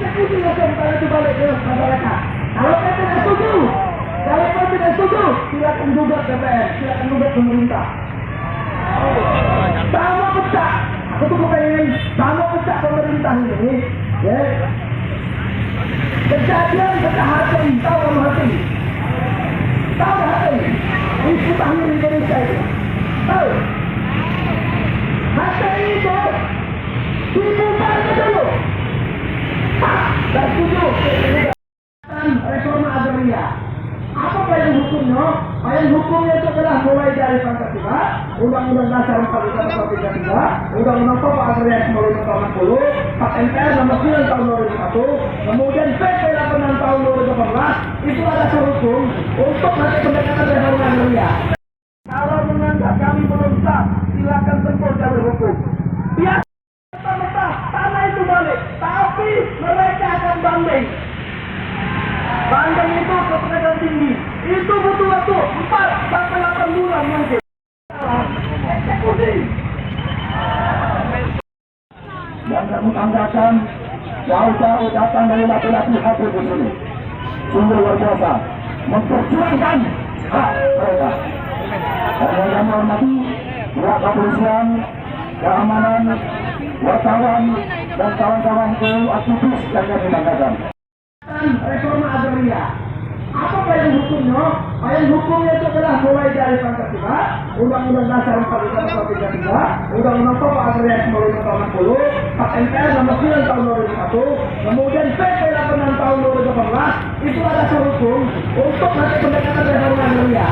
eksekusi langsung kalau itu balik ke masyarakat. Kalau kau tidak setuju, kalau kau tidak setuju, silakan gugat DPR, silakan gugat pemerintah. Sama pecah, aku tuh pengen sama pecah pemerintah ini, ya. Kejadian pecah hati, tahu kamu hati, tahu hati, ini putahnya Indonesia itu, tahu. Hati itu dibubarkan dulu. Dan setuju reforma agraria. Apa payung hukumnya? Payung hukumnya itu adalah mulai dari Pancasila, Undang-Undang Dasar 45, Undang-Undang Pokok Agraria 1960, Pak MPR nomor 9 tahun 2001, kemudian PP 86 tahun 2018, itu ada hukum untuk nanti pendekatan reforma agraria. Kalau menganggap kami belum sah, silakan tempuh jalur hukum. Biasa tanah itu balik, tapi mereka akan banding. Banding itu ke pengadilan tinggi. Itu butuh waktu 4 sampai 8 bulan mungkin. Eksekusi. Dan kami tanggapan jauh-jauh datang dari laki-laki hati di sini. Sungguh luar biasa. Memperjuangkan hak mereka. Dan yang menghormati pihak kepolisian, keamanan, wartawan, dan kawan-kawanku aktivis yang kami banggakan. Reforma agraria. Apa payung hukumnya? Payung hukumnya itu adalah mulai dari Pancasila, Undang-Undang Dasar 45, Undang-Undang Pokok Agraria 1960, Pak MPR nomor 9 tahun 2001, kemudian PP 86 tahun 2018, itu ada hukum untuk nanti pendekatan reforma agraria.